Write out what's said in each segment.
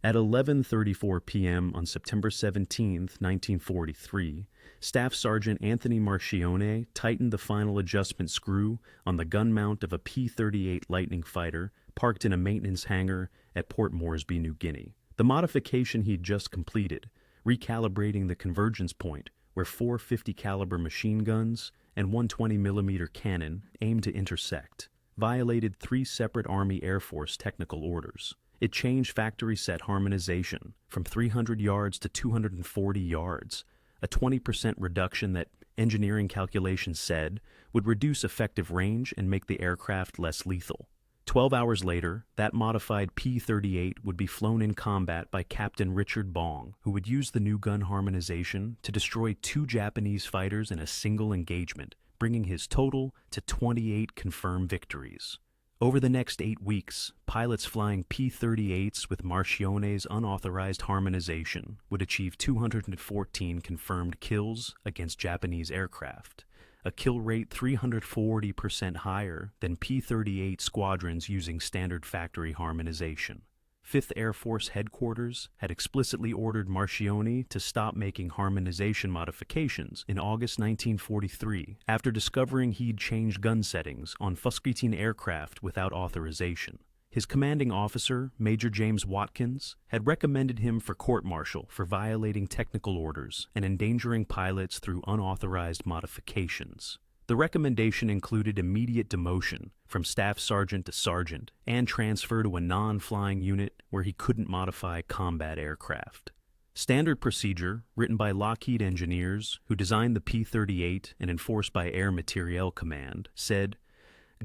At 11:34 p.m. on September 17, 1943, Staff Sergeant Anthony Marchione tightened the final adjustment screw on the gun mount of a P-38 Lightning fighter parked in a maintenance hangar at Port Moresby, New Guinea. The modification he'd just completed, recalibrating the convergence point where four .50 caliber machine guns and one 20mm cannon aimed to intersect, violated three separate Army Air Force technical orders. It changed factory set harmonization from 300 yards to 240 yards, a 20% reduction that engineering calculations said would reduce effective range and make the aircraft less lethal. 12 hours later, that modified P-38 would be flown in combat by Captain Richard Bong, who would use the new gun harmonization to destroy two Japanese fighters in a single engagement, bringing his total to 28 confirmed victories. Over the next 8 weeks, pilots flying P-38s with Marchione's unauthorized harmonization would achieve 214 confirmed kills against Japanese aircraft, a kill rate 340% higher than P-38 squadrons using standard factory harmonization. 5th Air Force Headquarters had explicitly ordered Marchione to stop making harmonization modifications in August 1943 after discovering he'd changed gun settings on Fusquetin aircraft without authorization. His commanding officer, Major James Watkins, had recommended him for court-martial for violating technical orders and endangering pilots through unauthorized modifications. The recommendation included immediate demotion from staff sergeant to sergeant and transfer to a non-flying unit where he couldn't modify combat aircraft. Standard procedure, written by Lockheed engineers who designed the P-38 and enforced by Air Materiel Command, said,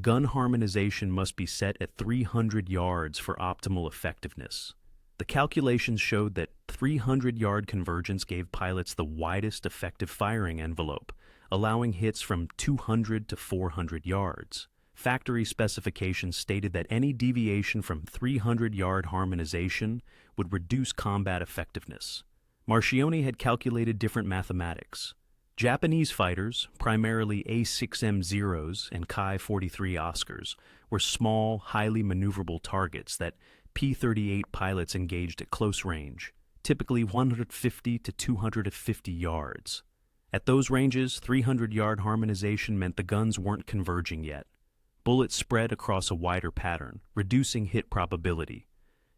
"Gun harmonization must be set at 300 yards for optimal effectiveness." The calculations showed that 300-yard convergence gave pilots the widest effective firing envelope, allowing hits from 200 to 400 yards. Factory specifications stated that any deviation from 300-yard harmonization would reduce combat effectiveness. Marchione had calculated different mathematics. Japanese fighters, primarily A6M0s and Ki-43 Oscars, were small, highly maneuverable targets that P-38 pilots engaged at close range, typically 150 to 250 yards. At those ranges, 300-yard harmonization meant the guns weren't converging yet. Bullets spread across a wider pattern, reducing hit probability.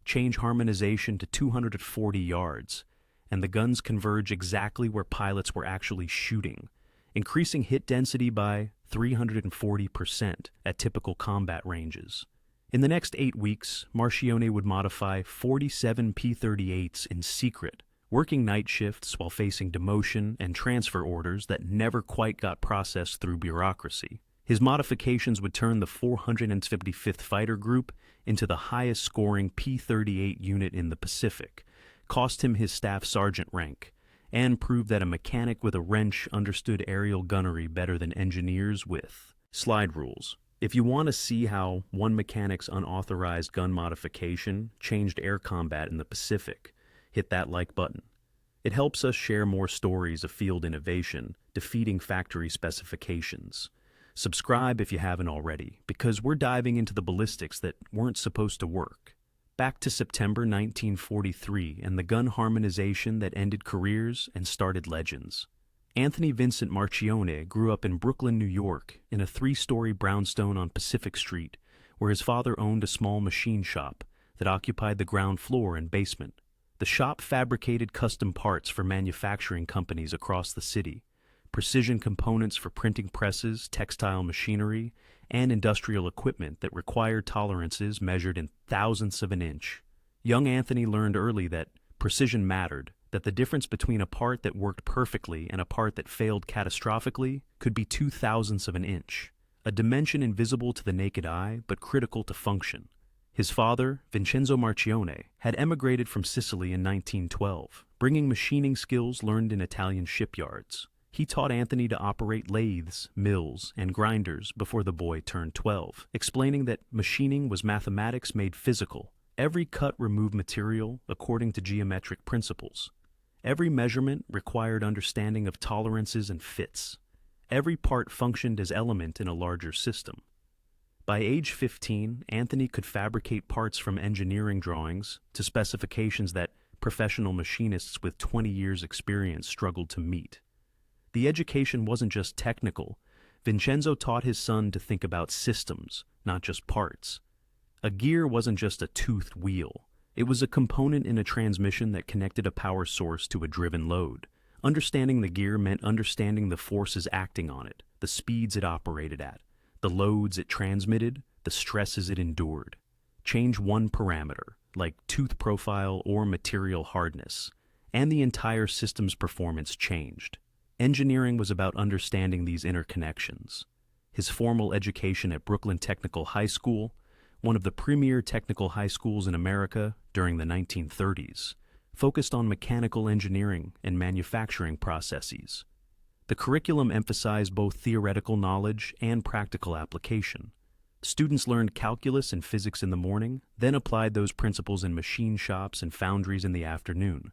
Change harmonization to 240 yards, and the guns converge exactly where pilots were actually shooting, increasing hit density by 340% at typical combat ranges. In the next 8 weeks, Marchione would modify 47 P-38s in secret, working night shifts while facing demotion and transfer orders that never quite got processed through bureaucracy. His modifications would turn the 455th Fighter Group into the highest-scoring P-38 unit in the Pacific, cost him his staff sergeant rank, and proved that a mechanic with a wrench understood aerial gunnery better than engineers with slide rules. If you want to see how one mechanic's unauthorized gun modification changed air combat in the Pacific, hit that like button. It helps us share more stories of field innovation defeating factory specifications. Subscribe if you haven't already, because we're diving into the ballistics that weren't supposed to work. Back to September 1943 and the gun harmonization that ended careers and started legends. Anthony Vincent Marchione grew up in Brooklyn, New York, in a 3-story brownstone on Pacific Street, where his father owned a small machine shop that occupied the ground floor and basement. The shop fabricated custom parts for manufacturing companies across the city, precision components for printing presses, textile machinery, and industrial equipment that required tolerances measured in thousandths of an inch. Young Anthony learned early that precision mattered, that the difference between a part that worked perfectly and a part that failed catastrophically could be 2/1000ths of an inch, a dimension invisible to the naked eye but critical to function. His father, Vincenzo Marchione, had emigrated from Sicily in 1912, bringing machining skills learned in Italian shipyards. He taught Anthony to operate lathes, mills, and grinders before the boy turned 12, explaining that machining was mathematics made physical. Every cut removed material according to geometric principles. Every measurement required understanding of tolerances and fits. Every part functioned as element in a larger system. By age 15, Anthony could fabricate parts from engineering drawings to specifications that professional machinists with 20 years' experience struggled to meet. The education wasn't just technical. Vincenzo taught his son to think about systems, not just parts. A gear wasn't just a toothed wheel. It was a component in a transmission that connected a power source to a driven load. Understanding the gear meant understanding the forces acting on it, the speeds it operated at, the loads it transmitted, the stresses it endured. Change one parameter, like tooth profile or material hardness, and the entire system's performance changed. Engineering was about understanding these interconnections. His formal education at Brooklyn Technical High School, one of the premier technical high schools in America during the 1930s, focused on mechanical engineering and manufacturing processes. The curriculum emphasized both theoretical knowledge and practical application. Students learned calculus and physics in the morning, then applied those principles in machine shops and foundries in the afternoon.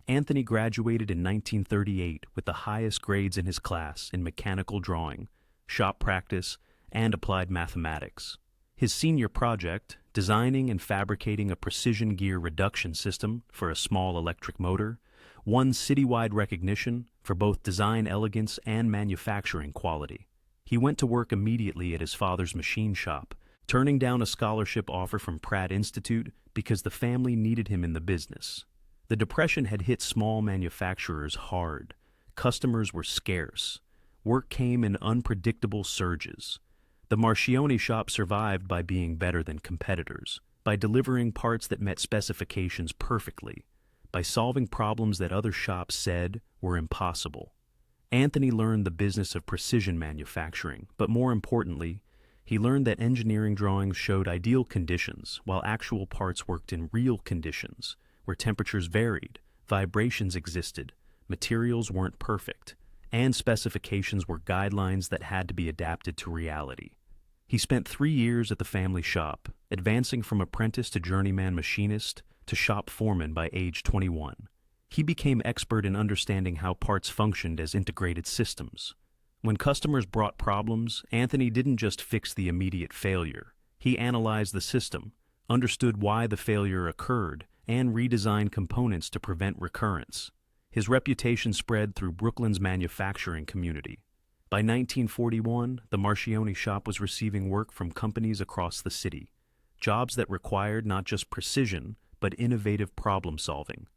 Anthony graduated in 1938 with the highest grades in his class in mechanical drawing, shop practice, and applied mathematics. His senior project, designing and fabricating a precision gear reduction system for a small electric motor, won citywide recognition for both design elegance and manufacturing quality. He went to work immediately at his father's machine shop, turning down a scholarship offer from Pratt Institute because the family needed him in the business. The Depression had hit small manufacturers hard. Customers were scarce. Work came in unpredictable surges. The Marchione shop survived by being better than competitors, by delivering parts that met specifications perfectly, by solving problems that other shops said were impossible. Anthony learned the business of precision manufacturing, but more importantly, he learned that engineering drawings showed ideal conditions while actual parts worked in real conditions, where temperatures varied, vibrations existed, materials weren't perfect, and specifications were guidelines that had to be adapted to reality. He spent 3 years at the family shop, advancing from apprentice to journeyman machinist to shop foreman by age 21. He became expert in understanding how parts functioned as integrated systems. When customers brought problems, Anthony didn't just fix the immediate failure. He analyzed the system, understood why the failure occurred, and redesigned components to prevent recurrence. His reputation spread through Brooklyn's manufacturing community. By 1941, the Marchione shop was receiving work from companies across the city, jobs that required not just precision, but innovative problem-solving.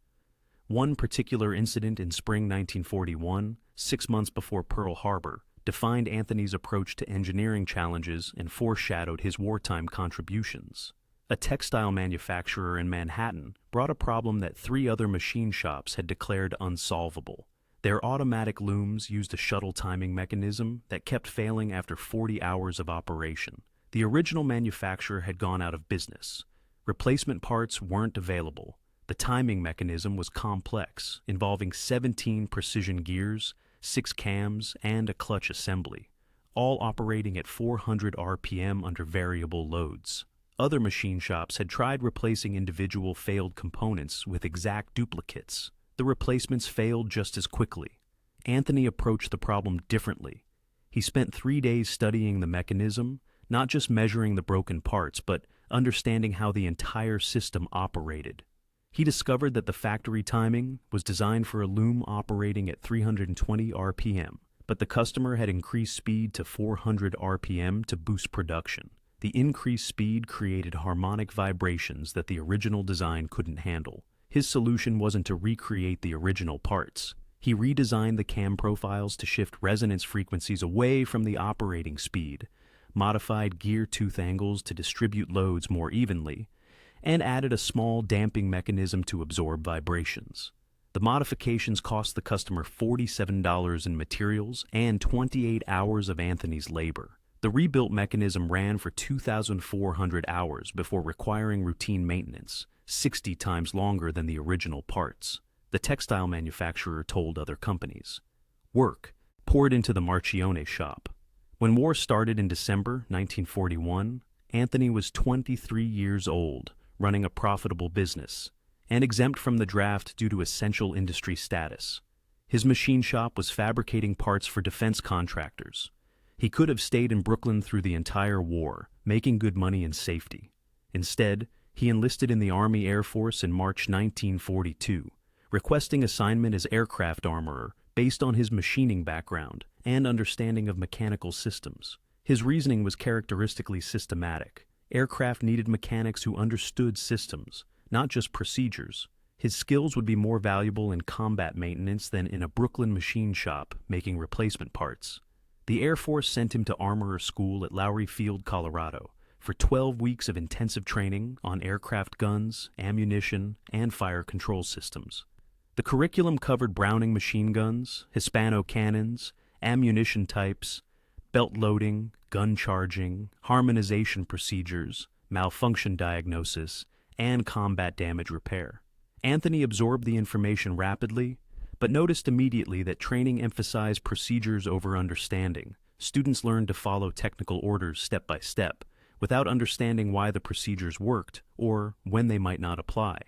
One particular incident in spring 1941, 6 months before Pearl Harbor, defined Anthony's approach to engineering challenges and foreshadowed his wartime contributions. A textile manufacturer in Manhattan brought a problem that 3 other machine shops had declared unsolvable. Their automatic looms used a shuttle timing mechanism that kept failing after 40 hours of operation. The original manufacturer had gone out of business. Replacement parts weren't available. The timing mechanism was complex, involving 17 precision gears, 6 cams, and a clutch assembly, all operating at 400 RPM under variable loads. Other machine shops had tried replacing individual failed components with exact duplicates. The replacements failed just as quickly. Anthony approached the problem differently. He spent 3 days studying the mechanism, not just measuring the broken parts, but understanding how the entire system operated. He discovered that the factory timing was designed for a loom operating at 320 RPM, but the customer had increased speed to 400 RPM to boost production. The increased speed created harmonic vibrations that the original design couldn't handle. His solution wasn't to recreate the original parts. He redesigned the cam profiles to shift resonance frequencies away from the operating speed, modified gear tooth angles to distribute loads more evenly, and added a small damping mechanism to absorb vibrations. The modifications cost the customer $47 in materials and 28 hours of Anthony's labor. The rebuilt mechanism ran for 2,400 hours before requiring routine maintenance, 60 times longer than the original parts, the textile manufacturer told other companies. Work poured into the Marchione shop. When war started in December 1941, Anthony was 23 years old, running a profitable business, and exempt from the draft due to essential industry status. His machine shop was fabricating parts for defense contractors. He could have stayed in Brooklyn through the entire war, making good money in safety. Instead, he enlisted in the Army Air Force in March 1942, requesting assignment as aircraft armorer based on his machining background and understanding of mechanical systems. His reasoning was characteristically systematic. Aircraft needed mechanics who understood systems, not just procedures. His skills would be more valuable in combat maintenance than in a Brooklyn machine shop making replacement parts. The Air Force sent him to armorer school at Wright Field, Colorado, for 12 weeks of intensive training on aircraft guns, ammunition, and fire control systems. The curriculum covered Browning machine guns, Hispano cannons, ammunition types, belt loading, gun charging, harmonization procedures, malfunction diagnosis, and combat damage repair. Anthony absorbed the information rapidly, but noticed immediately that training emphasized procedures over understanding. Students learned to follow technical orders step by step, without understanding why the procedures worked or when they might not apply.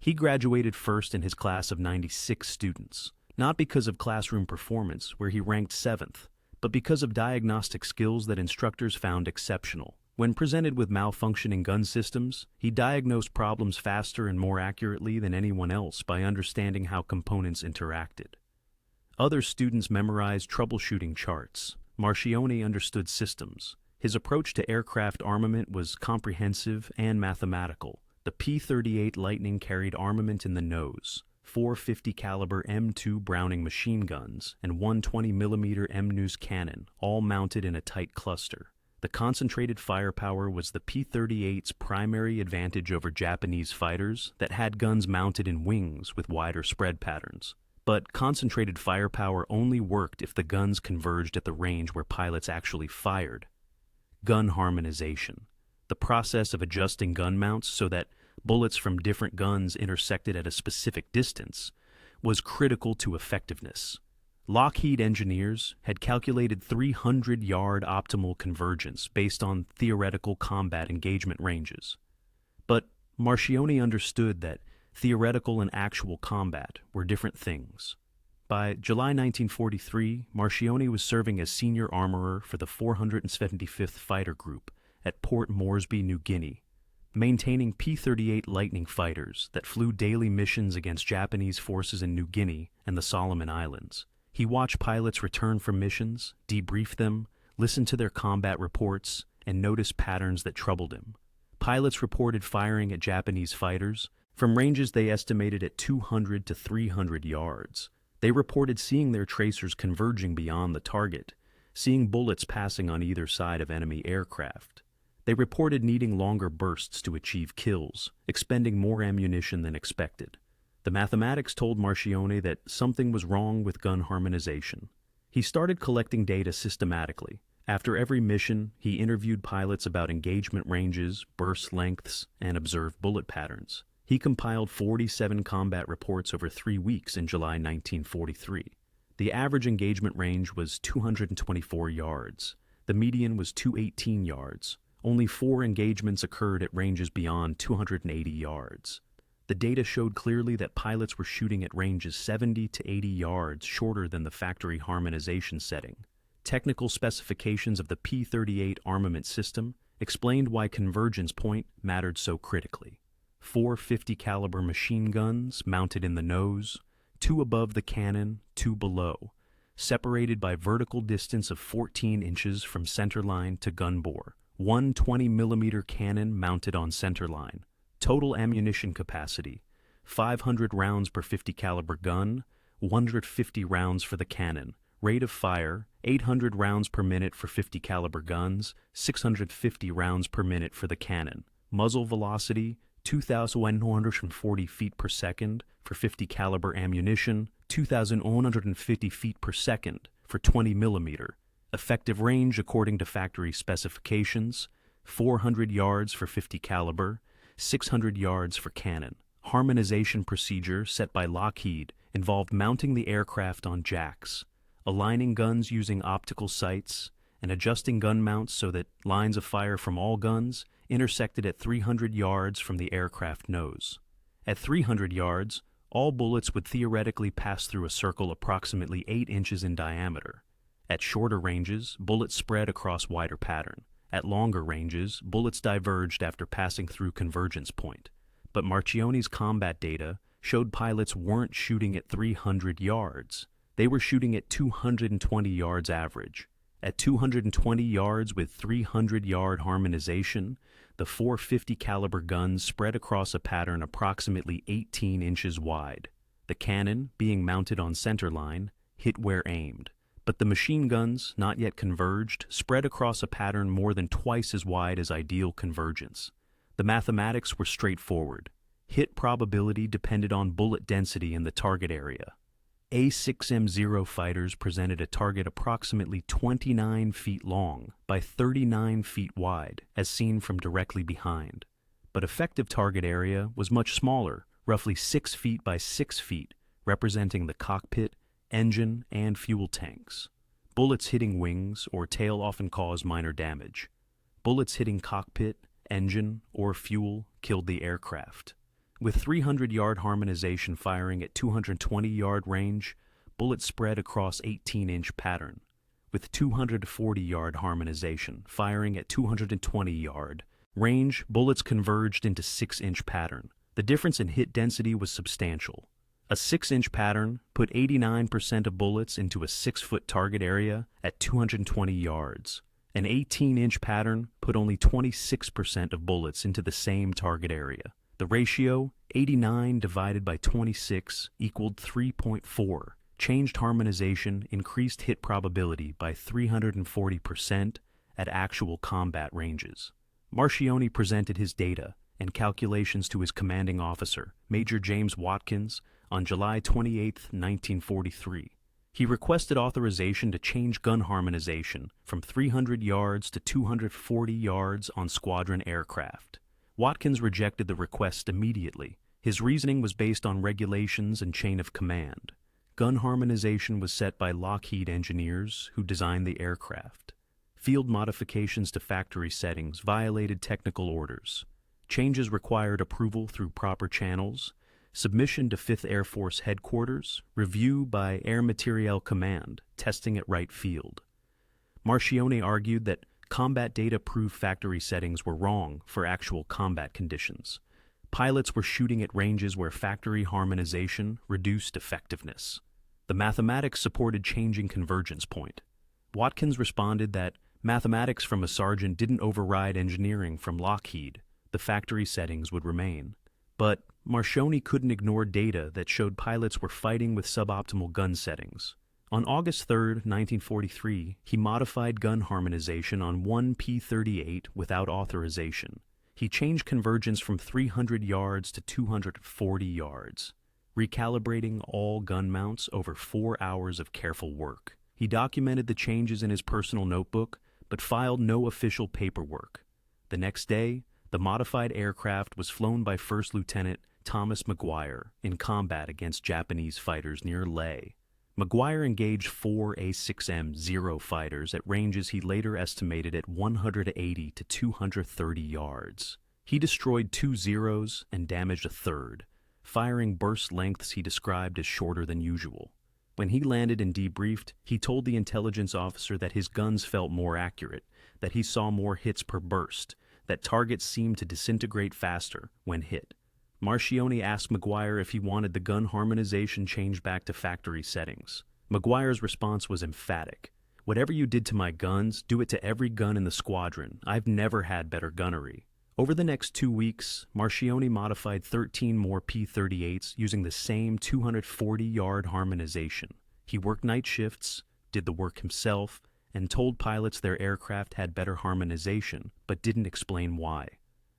He graduated first in his class of 96 students, not because of classroom performance, where he ranked 7th, but because of diagnostic skills that instructors found exceptional. When presented with malfunctioning gun systems, he diagnosed problems faster and more accurately than anyone else by understanding how components interacted. Other students memorized troubleshooting charts. Marchione understood systems. His approach to aircraft armament was comprehensive and mathematical. The P-38 Lightning carried armament in the nose, 450 caliber M2 Browning machine guns, and 120mm M-News cannon, all mounted in a tight cluster. The concentrated firepower was the P-38's primary advantage over Japanese fighters that had guns mounted in wings with wider spread patterns. But concentrated firepower only worked if the guns converged at the range where pilots actually fired. Gun harmonization, the process of adjusting gun mounts so that bullets from different guns intersected at a specific distance, was critical to effectiveness. Lockheed engineers had calculated 300-yard optimal convergence based on theoretical combat engagement ranges. But Marchione understood that theoretical and actual combat were different things. By July 1943, Marchione was serving as senior armorer for the 475th Fighter Group at Port Moresby, New Guinea, maintaining P-38 Lightning fighters that flew daily missions against Japanese forces in New Guinea and the Solomon Islands. He watched pilots return from missions, debriefed them, listened to their combat reports, and noticed patterns that troubled him. Pilots reported firing at Japanese fighters from ranges they estimated at 200 to 300 yards. They reported seeing their tracers converging beyond the target, seeing bullets passing on either side of enemy aircraft. They reported needing longer bursts to achieve kills, expending more ammunition than expected. The mathematics told Marchione that something was wrong with gun harmonization. He started collecting data systematically. After every mission, he interviewed pilots about engagement ranges, burst lengths, and observed bullet patterns. He compiled 47 combat reports over 3 weeks in July 1943. The average engagement range was 224 yards. The median was 218 yards. Only 4 engagements occurred at ranges beyond 280 yards. The data showed clearly that pilots were shooting at ranges 70 to 80 yards shorter than the factory harmonization setting. Technical specifications of the P-38 armament system explained why convergence point mattered so critically. 450 caliber machine guns mounted in the nose, 2 above the cannon, 2 below, separated by vertical distance of 14 inches from centerline to gun bore. 1 20mm cannon mounted on centerline. Total ammunition capacity, 500 rounds per 50 caliber gun, 150 rounds for the cannon. Rate of fire, 800 rounds per minute for 50 caliber guns, 650 rounds per minute for the cannon. Muzzle velocity, 2,140 feet per second for 50 caliber ammunition, 2,150 feet per second for 20 millimeter. Effective range according to factory specifications, 400 yards for 50 caliber, 600 yards for cannon. Harmonization procedure set by Lockheed involved mounting the aircraft on jacks, aligning guns using optical sights, and adjusting gun mounts so that lines of fire from all guns intersected at 300 yards from the aircraft nose. At 300 yards, all bullets would theoretically pass through a circle approximately 8 inches in diameter. At shorter ranges, bullets spread across wider pattern. At longer ranges, bullets diverged after passing through convergence point. But Marchione's combat data showed pilots weren't shooting at 300 yards. They were shooting at 220 yards average. At 220 yards with 300-yard harmonization, the 450 caliber guns spread across a pattern approximately 18 inches wide. The cannon, being mounted on centerline, hit where aimed. But the machine guns, not yet converged, spread across a pattern more than twice as wide as ideal convergence. The mathematics were straightforward. Hit probability depended on bullet density in the target area. A6M0 fighters presented a target approximately 29 feet long by 39 feet wide, as seen from directly behind. But effective target area was much smaller, roughly 6 feet by 6 feet, representing the cockpit, engine, and fuel tanks. Bullets hitting wings or tail often caused minor damage. Bullets hitting cockpit, engine, or fuel killed the aircraft. With 300-yard harmonization firing at 220-yard range, bullets spread across 18-inch pattern. With 240-yard harmonization firing at 220-yard range, bullets converged into 6-inch pattern. The difference in hit density was substantial. A 6-inch pattern put 89% of bullets into a 6-foot target area at 220 yards. An 18-inch pattern put only 26% of bullets into the same target area. The ratio, 89 divided by 26, equaled 3.4. Changed harmonization increased hit probability by 340% at actual combat ranges. Marchione presented his data and calculations to his commanding officer, Major James Watkins, on July 28, 1943. He requested authorization to change gun harmonization from 300 yards to 240 yards on squadron aircraft. Watkins rejected the request immediately. His reasoning was based on regulations and chain of command. Gun harmonization was set by Lockheed engineers who designed the aircraft. Field modifications to factory settings violated technical orders. Changes required approval through proper channels, submission to 5th Air Force Headquarters, review by Air Materiel Command, testing at Wright Field. Marchione argued that combat data proved factory settings were wrong for actual combat conditions. Pilots were shooting at ranges where factory harmonization reduced effectiveness. The mathematics supported changing convergence point. Watkins responded that mathematics from a sergeant didn't override engineering from Lockheed. The factory settings would remain. But Marchione couldn't ignore data that showed pilots were fighting with suboptimal gun settings. On August 3, 1943, he modified gun harmonization on one P-38 without authorization. He changed convergence from 300 yards to 240 yards, recalibrating all gun mounts over 4 hours of careful work. He documented the changes in his personal notebook, but filed no official paperwork. The next day, the modified aircraft was flown by First Lieutenant Thomas McGuire in combat against Japanese fighters near Leh. McGuire engaged 4 A6M0 fighters at ranges he later estimated at 180 to 230 yards. He destroyed 2 Zeros and damaged a third, firing burst lengths he described as shorter than usual. When he landed and debriefed, he told the intelligence officer that his guns felt more accurate, that he saw more hits per burst, that targets seemed to disintegrate faster when hit. Marchione asked McGuire if he wanted the gun harmonization changed back to factory settings. McGuire's response was emphatic. "Whatever you did to my guns, do it to every gun in the squadron. I've never had better gunnery." Over the next 2 weeks, Marchione modified 13 more P-38s using the same 240-yard harmonization. He worked night shifts, did the work himself, and told pilots their aircraft had better harmonization, but didn't explain why.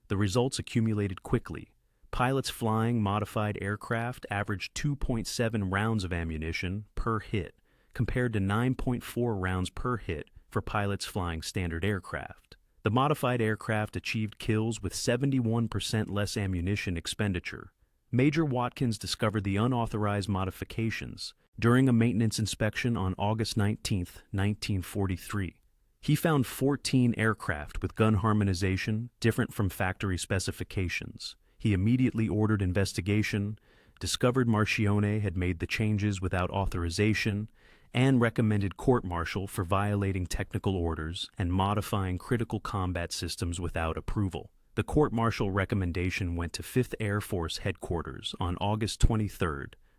The results accumulated quickly. Pilots flying modified aircraft averaged 2.7 rounds of ammunition per hit, compared to 9.4 rounds per hit for pilots flying standard aircraft. The modified aircraft achieved kills with 71% less ammunition expenditure. Major Watkins discovered the unauthorized modifications during a maintenance inspection on August 19, 1943. He found 14 aircraft with gun harmonization different from factory specifications. He immediately ordered investigation, discovered Marchione had made the changes without authorization, and recommended court-martial for violating technical orders and modifying critical combat systems without approval. The court-martial recommendation went to 5th Air Force Headquarters on August 23,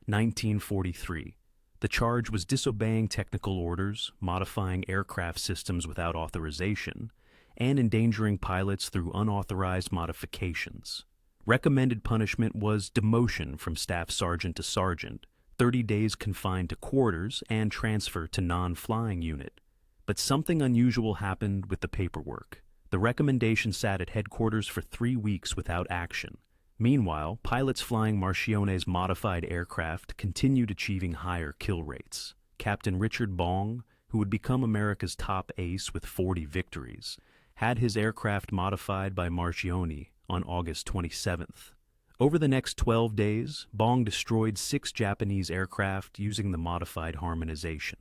1943. The charge was disobeying technical orders, modifying aircraft systems without authorization, and endangering pilots through unauthorized modifications. Recommended punishment was demotion from Staff Sergeant to Sergeant, 30 days confined to quarters, and transfer to non-flying unit. But something unusual happened with the paperwork. The recommendation sat at headquarters for 3 weeks without action. Meanwhile, pilots flying Marchione's modified aircraft continued achieving higher kill rates. Captain Richard Bong, who would become America's top ace with 40 victories, had his aircraft modified by Marchione on August 27th. Over the next 12 days, Bong destroyed 6 Japanese aircraft using the modified harmonization.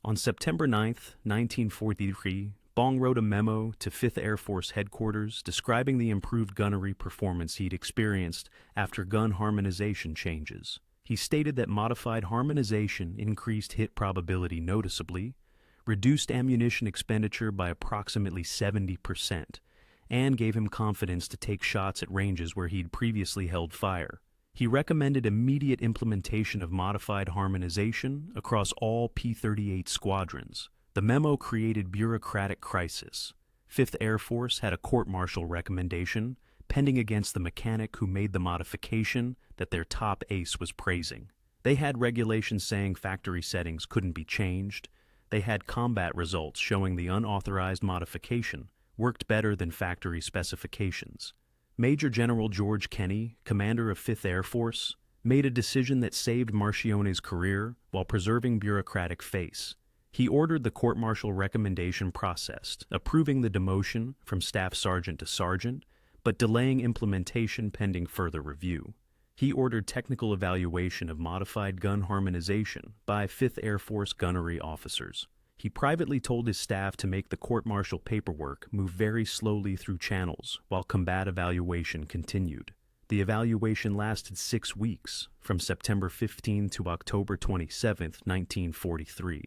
On September 9th, 1943, Bong wrote a memo to 5th Air Force Headquarters describing the improved gunnery performance he'd experienced after gun harmonization changes. He stated that modified harmonization increased hit probability noticeably, reduced ammunition expenditure by approximately 70%, and gave him confidence to take shots at ranges where he'd previously held fire. He recommended immediate implementation of modified harmonization across all P-38 squadrons. The memo created bureaucratic crisis. 5th Air Force had a court-martial recommendation pending against the mechanic who made the modification that their top ace was praising. They had regulations saying factory settings couldn't be changed. They had combat results showing the unauthorized modification worked better than factory specifications. Major General George Kenney, commander of 5th Air Force, made a decision that saved Marchione's career while preserving bureaucratic face. He ordered the court-martial recommendation processed, approving the demotion from Staff Sergeant to Sergeant, but delaying implementation pending further review. He ordered technical evaluation of modified gun harmonization by 5th Air Force gunnery officers. He privately told his staff to make the court-martial paperwork move very slowly through channels while combat evaluation continued. The evaluation lasted 6 weeks, from September 15 to October 27, 1943.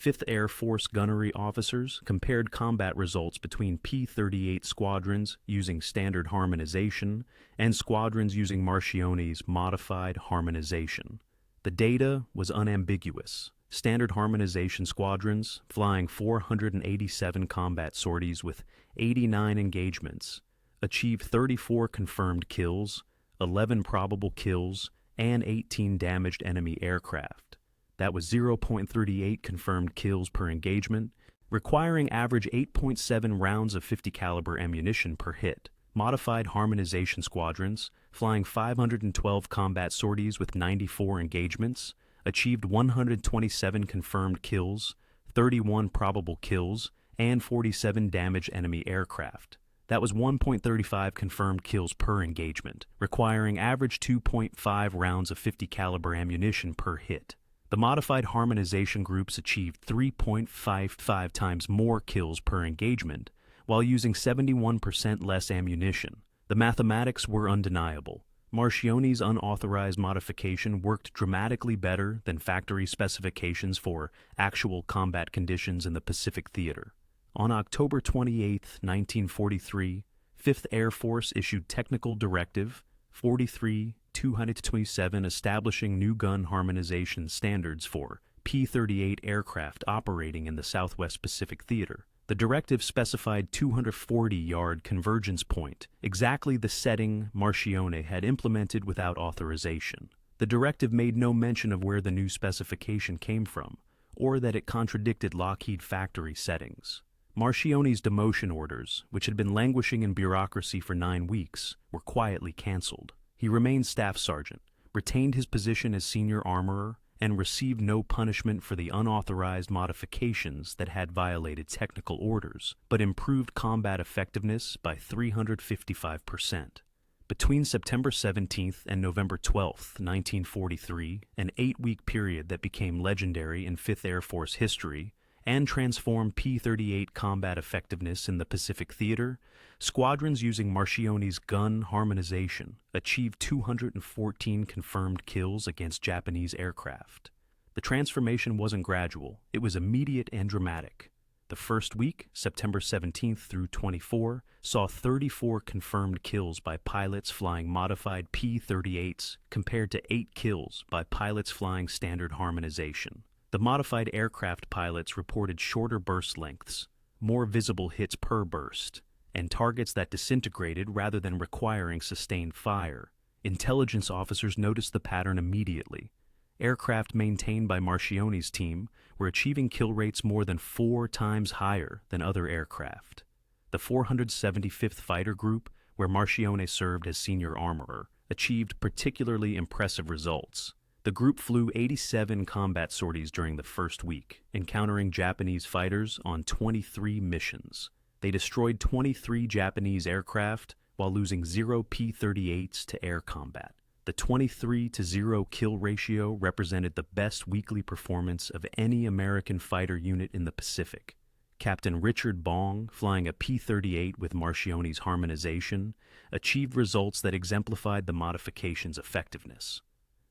5th Air Force gunnery officers compared combat results between P-38 squadrons using standard harmonization and squadrons using Marchione's modified harmonization. The data was unambiguous. Standard harmonization squadrons, flying 487 combat sorties with 89 engagements, achieved 34 confirmed kills, 11 probable kills, and 18 damaged enemy aircraft. That was 0.38 confirmed kills per engagement, requiring average 8.7 rounds of 50 caliber ammunition per hit. Modified harmonization squadrons, flying 512 combat sorties with 94 engagements, achieved 127 confirmed kills, 31 probable kills, and 47 damaged enemy aircraft. That was 1.35 confirmed kills per engagement, requiring average 2.5 rounds of 50 caliber ammunition per hit. The modified harmonization groups achieved 3.55 times more kills per engagement, while using 71% less ammunition. The mathematics were undeniable. Marchione's unauthorized modification worked dramatically better than factory specifications for actual combat conditions in the Pacific Theater. On October 28, 1943, 5th Air Force issued Technical Directive 43-227 establishing new gun harmonization standards for P-38 aircraft operating in the Southwest Pacific Theater. The directive specified 240-yard convergence point, exactly the setting Marchione had implemented without authorization. The directive made no mention of where the new specification came from, or that it contradicted Lockheed factory settings. Marchione's demotion orders, which had been languishing in bureaucracy for 9 weeks, were quietly canceled. He remained staff sergeant, retained his position as senior armorer, and received no punishment for the unauthorized modifications that had violated technical orders, but improved combat effectiveness by 355%. Between September 17th and November 12th, 1943, an 8-week period that became legendary in 5th Air Force history and transformed P-38 combat effectiveness in the Pacific Theater, squadrons using Marchione's gun harmonization achieved 214 confirmed kills against Japanese aircraft. The transformation wasn't gradual, it was immediate and dramatic. The first week, September 17th through 24, saw 34 confirmed kills by pilots flying modified P-38s compared to 8 kills by pilots flying standard harmonization. The modified aircraft pilots reported shorter burst lengths, more visible hits per burst, and targets that disintegrated rather than requiring sustained fire. Intelligence officers noticed the pattern immediately. Aircraft maintained by Marchione's team were achieving kill rates more than 4 times higher than other aircraft. The 475th Fighter Group, where Marchione served as senior armorer, achieved particularly impressive results. The group flew 87 combat sorties during the first week, encountering Japanese fighters on 23 missions. They destroyed 23 Japanese aircraft while losing 0 P-38s to air combat. The 23-0 kill ratio represented the best weekly performance of any American fighter unit in the Pacific. Captain Richard Bong, flying a P-38 with Marchione's harmonization, achieved results that exemplified the modification's effectiveness.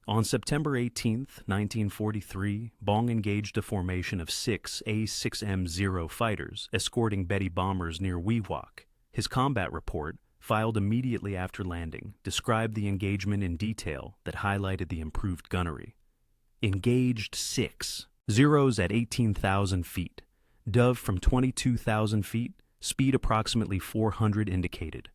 On September 18, 1943, Bong engaged a formation of 6 A-6M-0 fighters escorting Betty bombers near Wewak. His combat report, filed immediately after landing, described the engagement in detail that highlighted the improved gunnery. Engaged 6, Zeros at 18,000 feet, Dove from 22,000 feet, speed approximately 400 indicated.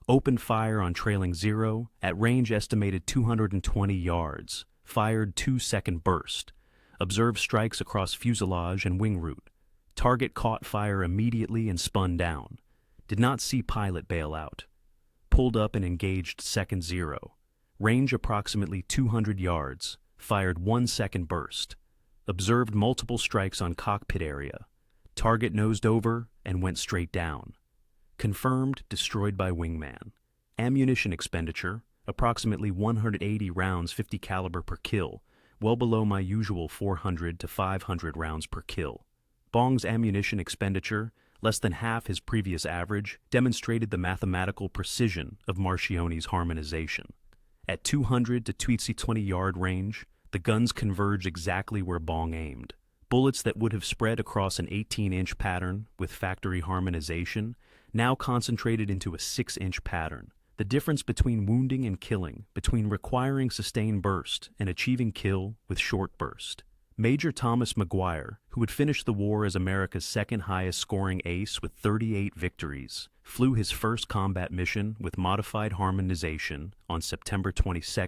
Opened fire on trailing 0 at range estimated 220 yards, fired 2-second burst. Observed strikes across fuselage and wing root. Target caught fire immediately and spun down. Did not see pilot bail out. Pulled up and engaged second 0. Range approximately 200 yards, fired 1-second burst. Observed multiple strikes on cockpit area. Target nosed over and went straight down. Confirmed destroyed by wingman. Ammunition expenditure, approximately 180 rounds 50 caliber per kill, well below my usual 400 to 500 rounds per kill. Bong's ammunition expenditure, less than half his previous average, demonstrated the mathematical precision of Marchione's harmonization. At 200 to 220 yard range, the guns converged exactly where Bong aimed. Bullets that would have spread across an 18-inch pattern with factory harmonization now concentrated into a 6-inch pattern. The difference between wounding and killing, between requiring sustained burst and achieving kill with short burst. Major Thomas McGuire, who would finish the war as America's second highest scoring ace with 38 victories, flew his first combat mission with modified harmonization on September 22,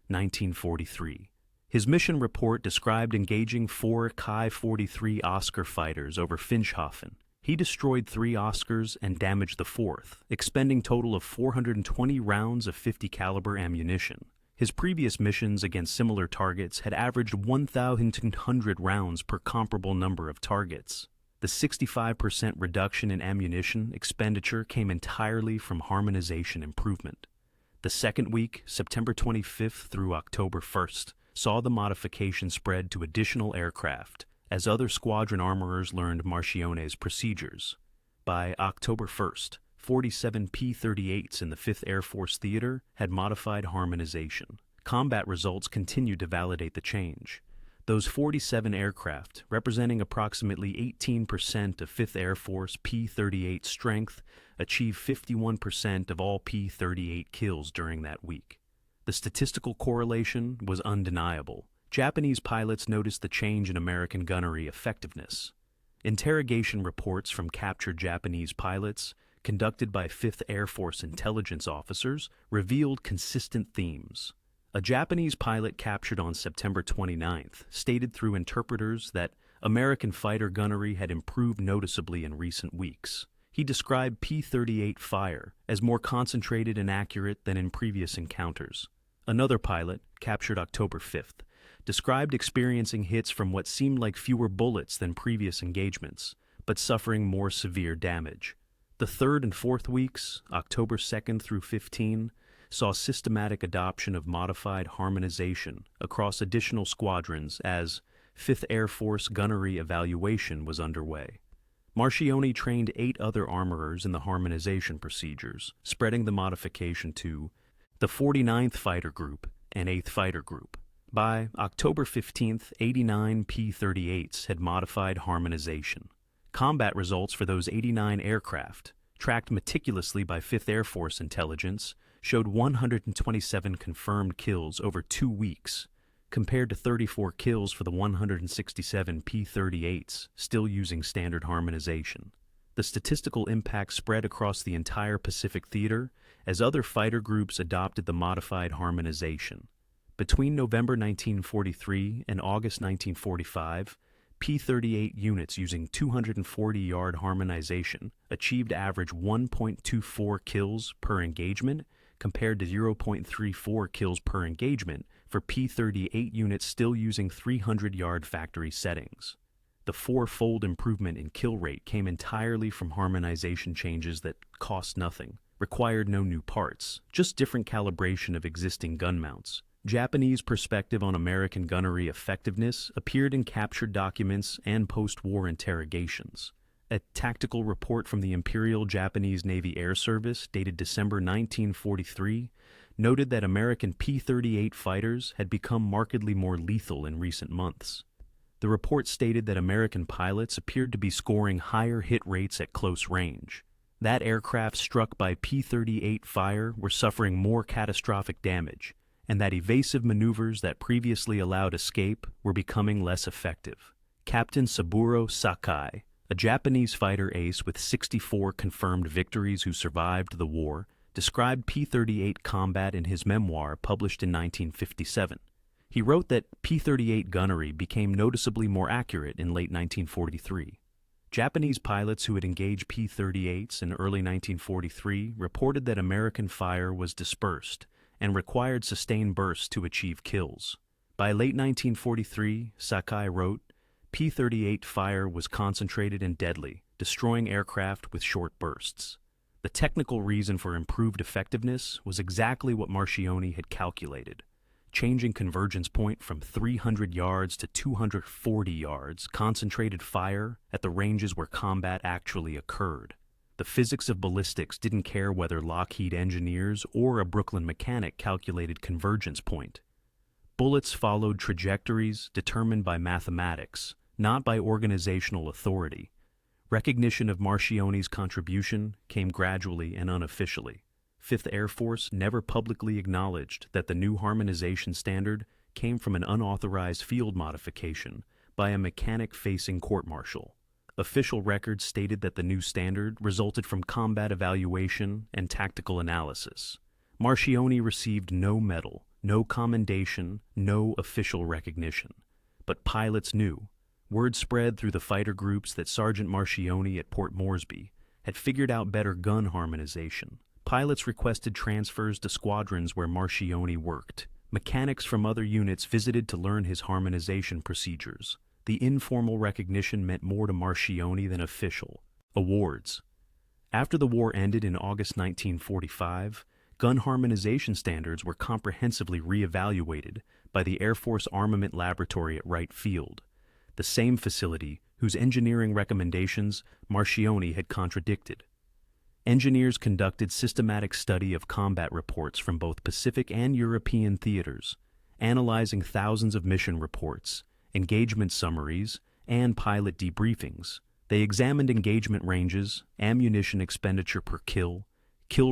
1943. His mission report described engaging 4 Ki-43 Oscar fighters over Finschhafen. He destroyed 3 Oscars and damaged the 4th, expending total of 420 rounds of 50 caliber ammunition. His previous missions against similar targets had averaged 1,200 rounds per comparable number of targets. The 65% reduction in ammunition expenditure came entirely from harmonization improvement. The second week, September 25th through October 1st, saw the modification spread to additional aircraft as other squadron armorers learned Marchione's procedures. By October 1st, 47 P-38s in the 5th Air Force Theater had modified harmonization. Combat results continued to validate the change. Those 47 aircraft, representing approximately 18% of 5th Air Force P-38 strength, achieved 51% of all P-38 kills during that week. The statistical correlation was undeniable. Japanese pilots noticed the change in American gunnery effectiveness. Interrogation reports from captured Japanese pilots, conducted by 5th Air Force intelligence officers, revealed consistent themes. A Japanese pilot captured on September 29th stated through interpreters that American fighter gunnery had improved noticeably in recent weeks. He described P-38 fire as more concentrated and accurate than in previous encounters. Another pilot, captured October 5th, described experiencing hits from what seemed like fewer bullets than previous engagements, but suffering more severe damage. The third and fourth weeks, October 2nd through 15, saw systematic adoption of modified harmonization across additional squadrons as 5th Air Force gunnery evaluation was underway. Marchione trained 8 other armorers in the harmonization procedures, spreading the modification to the 49th Fighter Group and 8th Fighter Group. By October 15th, 89 P-38s had modified harmonization. Combat results for those 89 aircraft, tracked meticulously by 5th Air Force intelligence, showed 127 confirmed kills over 2 weeks, compared to 34 kills for the 167 P-38s, still using standard harmonization. The statistical impact spread across the entire Pacific theater as other fighter groups adopted the modified harmonization. Between November 1943 and August 1945, P-38 units using 240-yard harmonization achieved average 1.24 kills per engagement compared to 0.34 kills per engagement for P-38 units still using 300-yard factory settings. The four-fold improvement in kill rate came entirely from harmonization changes that cost nothing, required no new parts, just different calibration of existing gun mounts. Japanese perspective on American gunnery effectiveness appeared in captured documents and post-war interrogations. A tactical report from the Imperial Japanese Navy Air Service dated December 1943 noted that American P-38 fighters had become markedly more lethal in recent months. The report stated that American pilots appeared to be scoring higher hit rates at close range. That aircraft struck by P-38 fire were suffering more catastrophic damage, and that evasive maneuvers that previously allowed escape were becoming less effective. Captain Saburo Sakai, a Japanese fighter ace with 64 confirmed victories who survived the war, described P-38 combat in his memoir published in 1957. He wrote that P-38 gunnery became noticeably more accurate in late 1943. Japanese pilots who had engaged P-38s in early 1943 reported that American fire was dispersed and required sustained bursts to achieve kills. By late 1943, Sakai wrote, P-38 fire was concentrated and deadly, destroying aircraft with short bursts. The technical reason for improved effectiveness was exactly what Marchione had calculated. Changing convergence point from 300 yards to 240 yards concentrated fire at the ranges where combat actually occurred. The physics of ballistics didn't care whether Lockheed engineers or a Brooklyn mechanic calculated convergence point. Bullets followed trajectories determined by mathematics, not by organizational authority. Recognition of Marchione's contribution came gradually and unofficially. 5th Air Force never publicly acknowledged that the new harmonization standard came from an unauthorized field modification by a mechanic-facing court-martial. Official records stated that the new standard resulted from combat evaluation and tactical analysis. Marchione received no medal, no commendation, no official recognition. But pilots knew. Word spread through the fighter groups that Sergeant Marchione at Port Moresby had figured out better gun harmonization. Pilots requested transfers to squadrons where Marchione worked. Mechanics from other units visited to learn his harmonization procedures. The informal recognition meant more to Marchione than official. Awards. After the war ended in August 1945, gun harmonization standards were comprehensively re-evaluated by the Air Force Armament Laboratory at Wright Field, the same facility whose engineering recommendations Marchione had contradicted. Engineers conducted systematic study of combat reports from both Pacific and European theaters, analyzing thousands of mission reports, engagement summaries, and pilot debriefings. They examined engagement ranges, ammunition expenditure per kill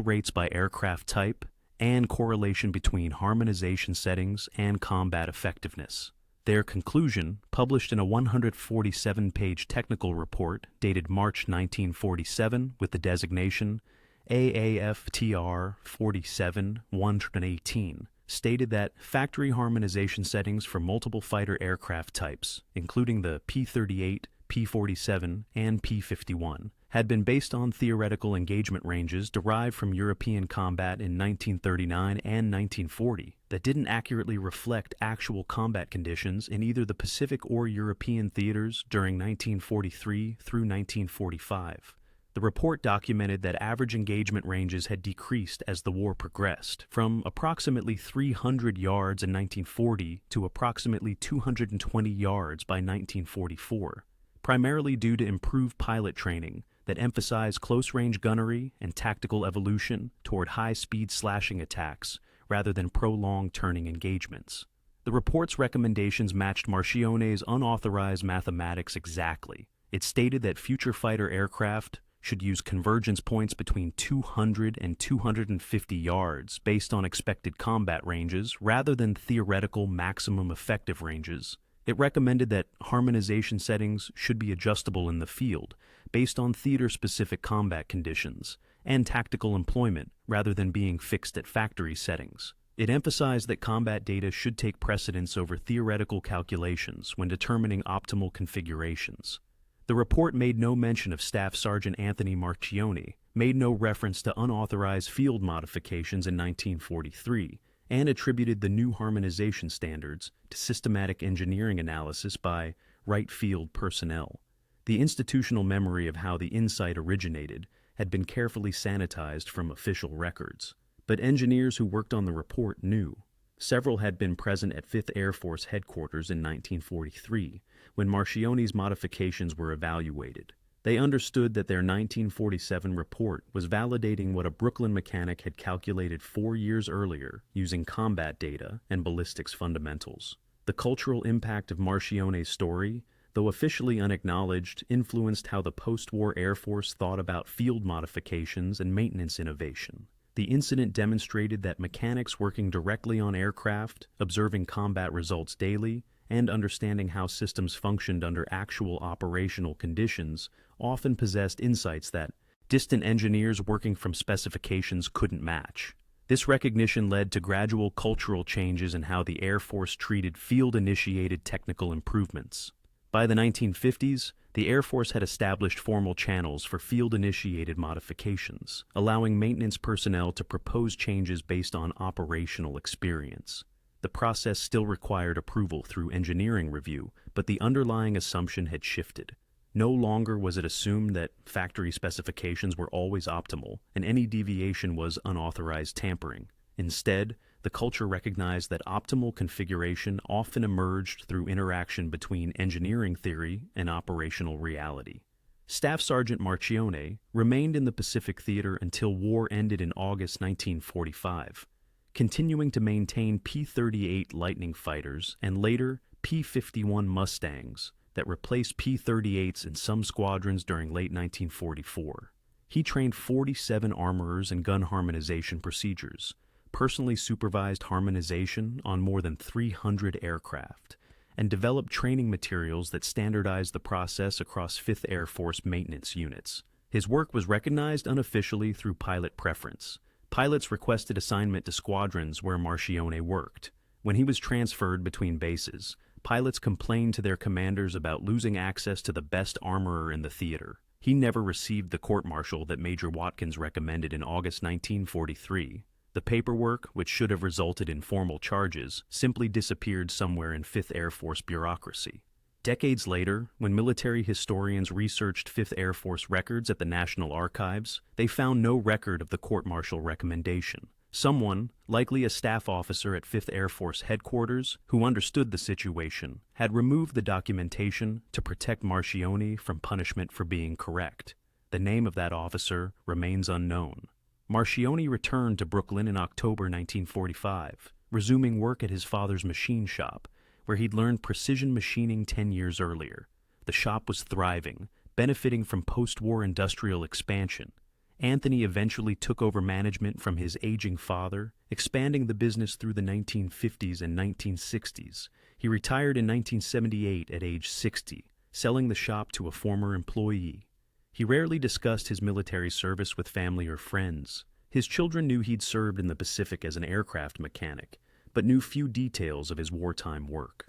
rates by aircraft type, and correlation between harmonization settings and combat effectiveness. Their conclusion, published in a 147-page technical report dated March 1947 with the designation AAFTR 47-118, stated that factory harmonization settings for multiple fighter aircraft types, including the P-38, P-47, and P-51, had been based on theoretical engagement ranges derived from European combat in 1939 and 1940 that didn't accurately reflect actual combat conditions in either the Pacific or European theaters during 1943 through 1945. The report documented that average engagement ranges had decreased as the war progressed, from approximately 300 yards in 1940 to approximately 220 yards by 1944, primarily due to improved pilot training that emphasized close-range gunnery and tactical evolution toward high-speed slashing attacks rather than prolonged turning engagements. The report's recommendations matched Marchione's unauthorized mathematics exactly. It stated that future fighter aircraft should use convergence points between 200 and 250 yards based on expected combat ranges rather than theoretical maximum effective ranges. It recommended that harmonization settings should be adjustable in the field based on theater-specific combat conditions and tactical employment rather than being fixed at factory settings. It emphasized that combat data should take precedence over theoretical calculations when determining optimal configurations. The report made no mention of Staff Sergeant Anthony Marchione, made no reference to unauthorized field modifications in 1943, and attributed the new harmonization standards to systematic engineering analysis by Wright Field personnel. The institutional memory of how the insight originated had been carefully sanitized from official records. But engineers who worked on the report knew. Several had been present at 5th Air Force headquarters in 1943 when Marchione's modifications were evaluated. They understood that their 1947 report was validating what a Brooklyn mechanic had calculated 4 years earlier using combat data and ballistics fundamentals. The cultural impact of Marchione's story, though officially unacknowledged, influenced how the post-war Air Force thought about field modifications and maintenance innovation. The incident demonstrated that mechanics working directly on aircraft, observing combat results daily, and understanding how systems functioned under actual operational conditions often possessed insights that distant engineers working from specifications couldn't match. This recognition led to gradual cultural changes in how the Air Force treated field-initiated technical improvements. By the 1950s, the Air Force had established formal channels for field-initiated modifications, allowing maintenance personnel to propose changes based on operational experience. The process still required approval through engineering review, but the underlying assumption had shifted. No longer was it assumed that factory specifications were always optimal, and any deviation was unauthorized tampering. Instead, the culture recognized that optimal configuration often emerged through interaction between engineering theory and operational reality. Staff Sergeant Marchione remained in the Pacific Theater until war ended in August 1945, continuing to maintain P-38 Lightning fighters and later P-51 Mustangs that replaced P-38s in some squadrons during late 1944. He trained 47 armorers in gun harmonization procedures, personally supervised harmonization on more than 300 aircraft, and developed training materials that standardized the process across 5th Air Force maintenance units. His work was recognized unofficially through pilot preference. Pilots requested assignment to squadrons where Marchione worked. When he was transferred between bases, pilots complained to their commanders about losing access to the best armorer in the theater. He never received the court-martial that Major Watkins recommended in August 1943. The paperwork, which should have resulted in formal charges, simply disappeared somewhere in 5th Air Force bureaucracy. Decades later, when military historians researched 5th Air Force records at the National Archives, they found no record of the court-martial recommendation. Someone, likely a staff officer at 5th Air Force headquarters, who understood the situation, had removed the documentation to protect Marchione from punishment for being correct. The name of that officer remains unknown. Marchione returned to Brooklyn in October 1945, resuming work at his father's machine shop, where he'd learned precision machining 10 years earlier. The shop was thriving, benefiting from post-war industrial expansion. Anthony eventually took over management from his aging father, expanding the business through the 1950s and 1960s. He retired in 1978 at age 60, selling the shop to a former employee. He rarely discussed his military service with family or friends. His children knew he'd served in the Pacific as an aircraft mechanic, but knew few details of his wartime work.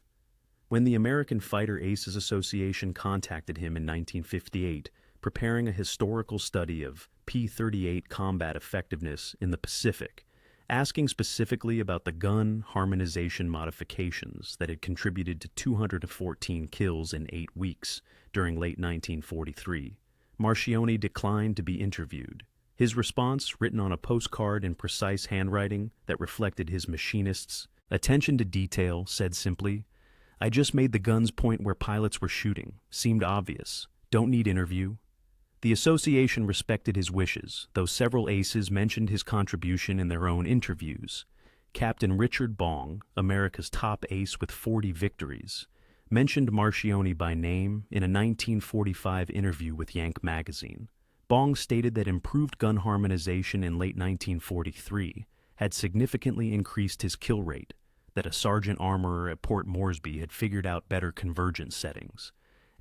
When the American Fighter Aces Association contacted him in 1958, preparing a historical study of P-38 combat effectiveness in the Pacific, asking specifically about the gun harmonization modifications that had contributed to 214 kills in 8 weeks during late 1943, Marchione declined to be interviewed. His response, written on a postcard in precise handwriting that reflected his machinist's attention to detail, said simply, "I just made the guns point where pilots were shooting. Seemed obvious. Don't need interview." The association respected his wishes, though several aces mentioned his contribution in their own interviews. Captain Richard Bong, America's top ace with 40 victories, mentioned Marchione by name in a 1945 interview with Yank magazine. Bong stated that improved gun harmonization in late 1943 had significantly increased his kill rate, that a sergeant armorer at Port Moresby had figured out better convergence settings,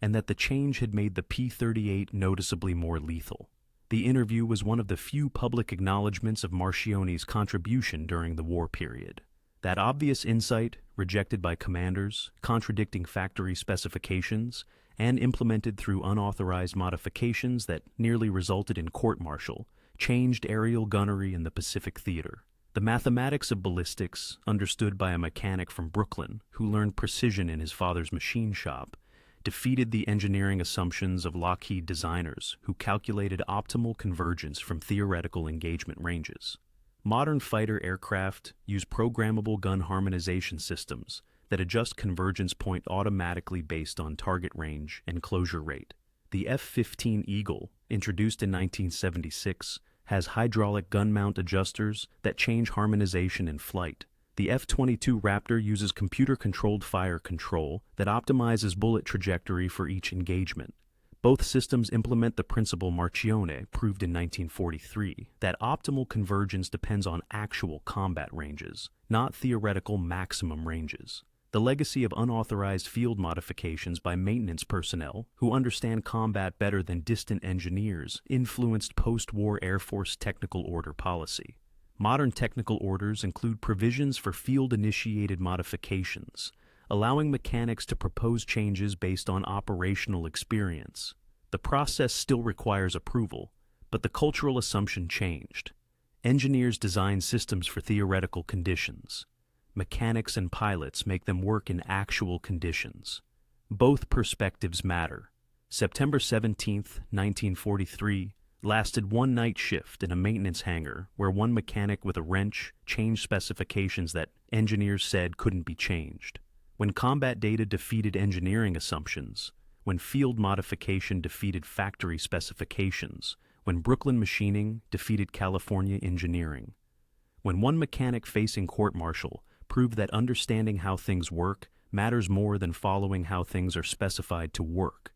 and that the change had made the P-38 noticeably more lethal. The interview was one of the few public acknowledgments of Marchione's contribution during the war period. That obvious insight, rejected by commanders, contradicting factory specifications, and implemented through unauthorized modifications that nearly resulted in court-martial, changed aerial gunnery in the Pacific Theater. The mathematics of ballistics, understood by a mechanic from Brooklyn who learned precision in his father's machine shop, defeated the engineering assumptions of Lockheed designers who calculated optimal convergence from theoretical engagement ranges. Modern fighter aircraft use programmable gun harmonization systems that adjust convergence point automatically based on target range and closure rate. The F-15 Eagle, introduced in 1976, has hydraulic gun mount adjusters that change harmonization in flight. The F-22 Raptor uses computer-controlled fire control that optimizes bullet trajectory for each engagement. Both systems implement the principle Marchione proved in 1943, that optimal convergence depends on actual combat ranges, not theoretical maximum ranges. The legacy of unauthorized field modifications by maintenance personnel who understand combat better than distant engineers influenced post-war Air Force technical order policy. Modern technical orders include provisions for field-initiated modifications, allowing mechanics to propose changes based on operational experience. The process still requires approval, but the cultural assumption changed. Engineers design systems for theoretical conditions. Mechanics and pilots make them work in actual conditions. Both perspectives matter. September 17, 1943, lasted one night shift in a maintenance hangar where one mechanic with a wrench changed specifications that engineers said couldn't be changed. When combat data defeated engineering assumptions, when field modification defeated factory specifications, when Brooklyn machining defeated California engineering. When one mechanic facing court-martial proved that understanding how things work matters more than following how things are specified to work.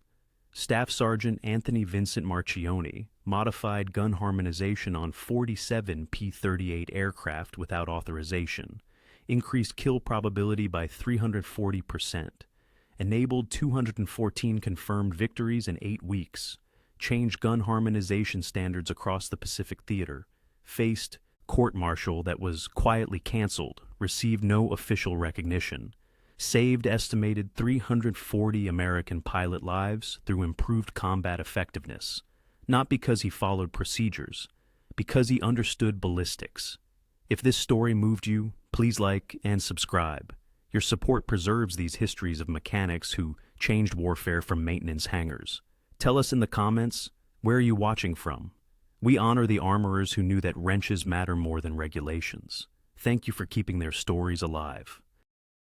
Staff Sergeant Anthony Vincent Marchione modified gun harmonization on 47 P-38 aircraft without authorization, increased kill probability by 340%, enabled 214 confirmed victories in 8 weeks, changed gun harmonization standards across the Pacific Theater, faced court-martial that was quietly canceled, received no official recognition, saved estimated 340 American pilot lives through improved combat effectiveness, not because he followed procedures, because he understood ballistics. If this story moved you, please like and subscribe. Your support preserves these histories of mechanics who changed warfare from maintenance hangars. Tell us in the comments, where are you watching from? We honor the armorers who knew that wrenches matter more than regulations. Thank you for keeping their stories alive.